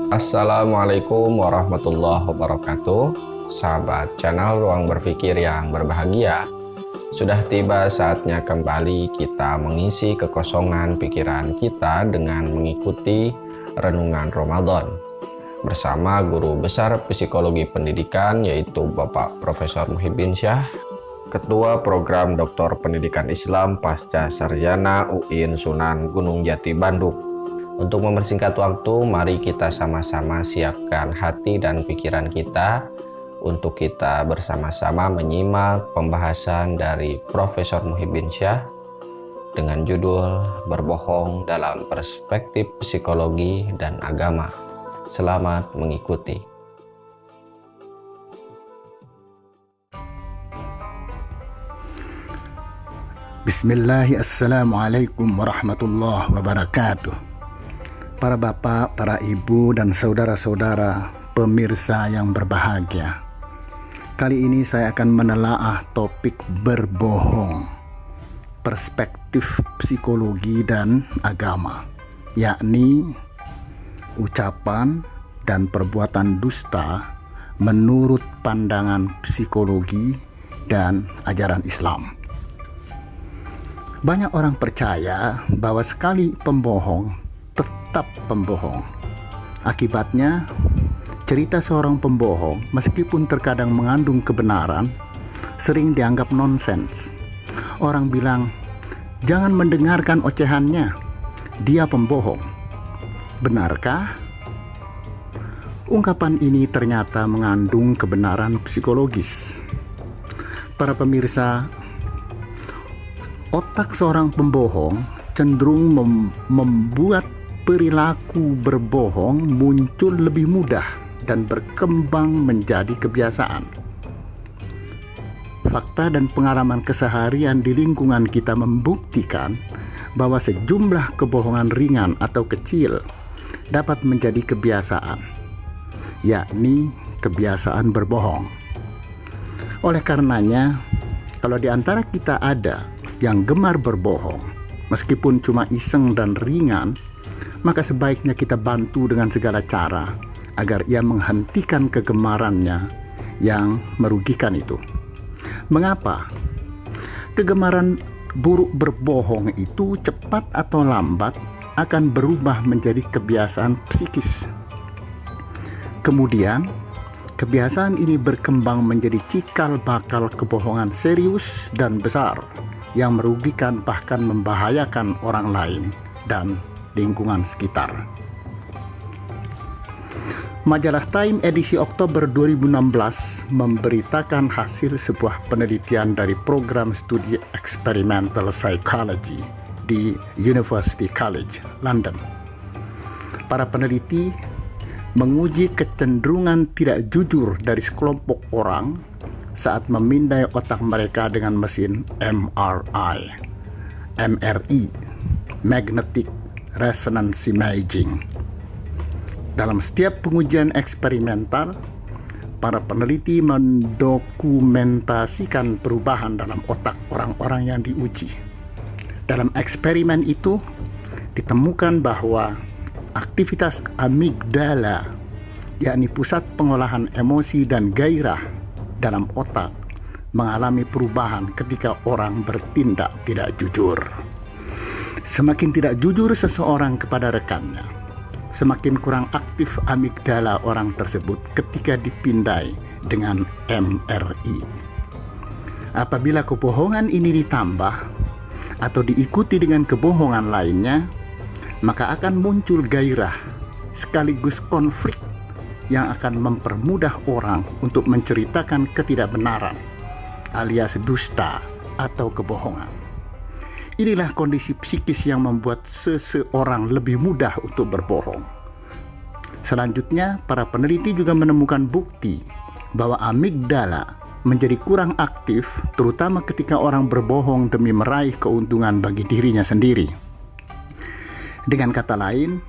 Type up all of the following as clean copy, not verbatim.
Assalamualaikum warahmatullahi wabarakatuh. Sahabat channel Ruang Berpikir yang berbahagia, sudah tiba saatnya kembali kita mengisi kekosongan pikiran kita dengan mengikuti Renungan Ramadan bersama Guru Besar Psikologi Pendidikan yaitu Bapak Profesor Muhyiddin Syah, Ketua Program Doktor Pendidikan Islam Pasca Sarjana UIN Sunan Gunung Jati Bandung. Untuk mempersingkat waktu, mari kita sama-sama siapkan hati dan pikiran kita untuk kita bersama-sama menyimak pembahasan dari Profesor Muhyiddin Syah dengan judul Berbohong dalam Perspektif Psikologi dan Agama. Selamat mengikuti. Bismillahirrahmanirrahim. Assalamualaikum warahmatullahi wabarakatuh. Para bapak, para ibu, dan saudara-saudara pemirsa yang berbahagia. Kali ini saya akan menelaah topik berbohong, perspektif psikologi dan agama, yakni ucapan dan perbuatan dusta menurut pandangan psikologi dan ajaran Islam. Banyak orang percaya bahwa sekali pembohong tetap pembohong. Akibatnya, cerita seorang pembohong meskipun terkadang mengandung kebenaran sering dianggap nonsens. Orang bilang, jangan mendengarkan ocehannya, dia pembohong. Benarkah? Ungkapan ini ternyata mengandung kebenaran psikologis. Para pemirsa, otak seorang pembohong cenderung membuat perilaku berbohong muncul lebih mudah dan berkembang menjadi kebiasaan. Fakta dan pengalaman keseharian di lingkungan kita membuktikan bahwa sejumlah kebohongan ringan atau kecil dapat menjadi kebiasaan, yakni kebiasaan berbohong. Oleh karenanya, kalau di antara kita ada yang gemar berbohong, meskipun cuma iseng dan ringan, maka sebaiknya kita bantu dengan segala cara agar ia menghentikan kegemarannya yang merugikan itu. Mengapa? Kegemaran buruk berbohong itu cepat atau lambat akan berubah menjadi kebiasaan psikis. Kemudian, kebiasaan ini berkembang menjadi cikal bakal kebohongan serius dan besar yang merugikan bahkan membahayakan orang lain dan lingkungan sekitar. Majalah Time edisi Oktober 2016 memberitakan hasil sebuah penelitian dari program studi Experimental Psychology di University College London. Para peneliti menguji kecenderungan tidak jujur dari sekelompok orang saat memindai otak mereka dengan mesin MRI, Magnetic Resonance Imaging. Dalam setiap pengujian eksperimental, para peneliti mendokumentasikan perubahan dalam otak orang-orang yang diuji. Dalam eksperimen itu, ditemukan bahwa aktivitas amigdala, yakni pusat pengolahan emosi dan gairah dalam otak, mengalami perubahan ketika orang bertindak tidak jujur. Semakin tidak jujur seseorang kepada rekannya, semakin kurang aktif amigdala orang tersebut ketika dipindai dengan MRI. Apabila kebohongan ini ditambah atau diikuti dengan kebohongan lainnya, maka akan muncul gairah sekaligus konflik yang akan mempermudah orang untuk menceritakan ketidakbenaran alias dusta atau kebohongan. Inilah kondisi psikis yang membuat seseorang lebih mudah untuk berbohong. Selanjutnya, para peneliti juga menemukan bukti bahwa amigdala menjadi kurang aktif, terutama ketika orang berbohong demi meraih keuntungan bagi dirinya sendiri. Dengan kata lain,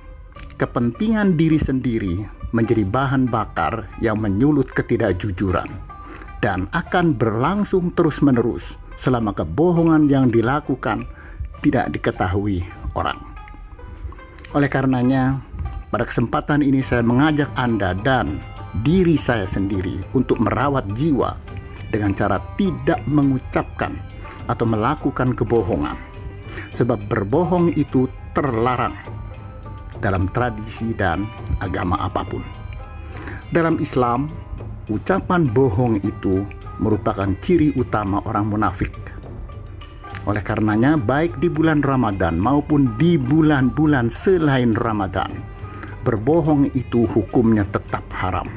kepentingan diri sendiri menjadi bahan bakar yang menyulut ketidakjujuran dan akan berlangsung terus-menerus selama kebohongan yang dilakukan tidak diketahui orang. Oleh karenanya, pada kesempatan ini saya mengajak Anda dan diri saya sendiri untuk merawat jiwa dengan cara tidak mengucapkan atau melakukan kebohongan. Sebab berbohong itu terlarang dalam tradisi dan agama apapun. Dalam Islam, ucapan bohong itu merupakan ciri utama orang munafik. Oleh karenanya, baik di bulan Ramadan maupun di bulan-bulan selain Ramadan, berbohong itu hukumnya tetap haram,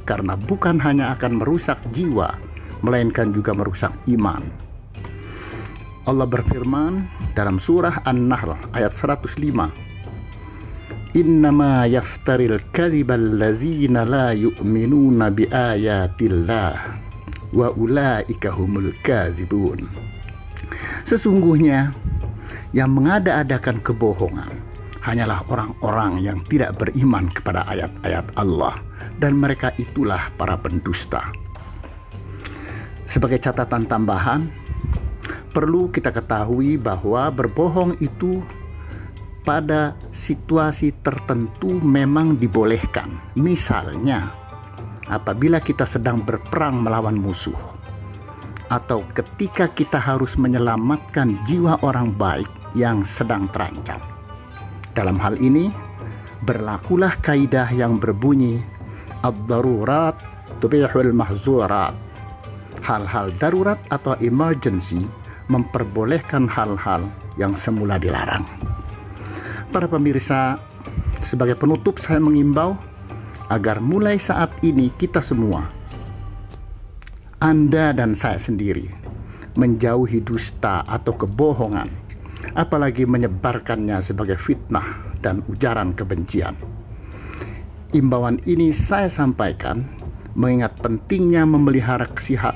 karena bukan hanya akan merusak jiwa, melainkan juga merusak iman. Allah berfirman dalam surah An-Nahl ayat 105, Innama yaftaril kadhibal ladzina la yu'minuna biayatillah wa ulaika humul kadzibun. Sesungguhnya yang mengada-adakan kebohongan hanyalah orang-orang yang tidak beriman kepada ayat-ayat Allah, dan mereka itulah para pendusta. Sebagai catatan tambahan, perlu kita ketahui bahwa berbohong itu pada situasi tertentu memang dibolehkan. Misalnya, apabila kita sedang berperang melawan musuh, atau ketika kita harus menyelamatkan jiwa orang baik yang sedang terancam. Dalam hal ini, berlakulah kaidah yang berbunyi ad-darurat tubihul mahzurat. Hal-hal darurat atau emergency memperbolehkan hal-hal yang semula dilarang. Para pemirsa, sebagai penutup saya mengimbau agar mulai saat ini kita semua, Anda dan saya sendiri, menjauhi dusta atau kebohongan, apalagi menyebarkannya sebagai fitnah dan ujaran kebencian. Imbauan ini saya sampaikan mengingat pentingnya memelihara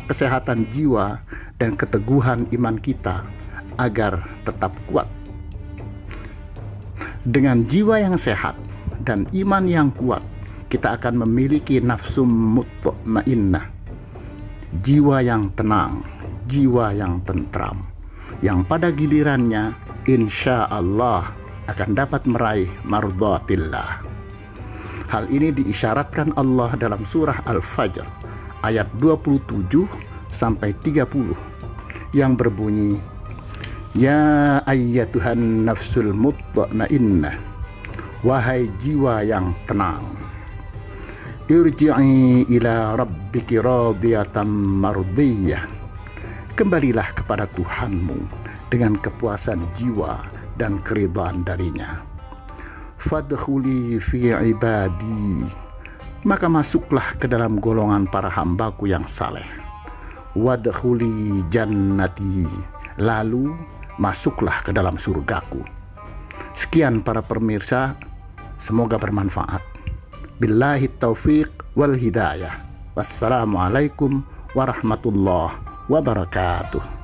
kesehatan jiwa dan keteguhan iman kita agar tetap kuat. Dengan jiwa yang sehat dan iman yang kuat, kita akan memiliki nafsu mutmainnah, jiwa yang tenang, jiwa yang tentram, yang pada gilirannya insya Allah akan dapat meraih mardhatillah. Hal ini diisyaratkan Allah dalam surah Al-Fajr ayat 27 sampai 30 yang berbunyi, Ya ayyatuhan nafsul mutmainnah, wahai jiwa yang tenang, irji'i ila rabbiki radiyatan mardiyah, kembalilah kepada Tuhanmu dengan kepuasan jiwa dan keridhaan darinya. Fadkhuli fi ibadi, maka masuklah ke dalam golongan para hambaku yang saleh. Wadkhuli jannati, lalu masuklah ke dalam surgaku. Sekian para pemirsa, semoga bermanfaat. Billahi taufiq wal hidayah. Wassalamualaikum warahmatullahi wabarakatuh.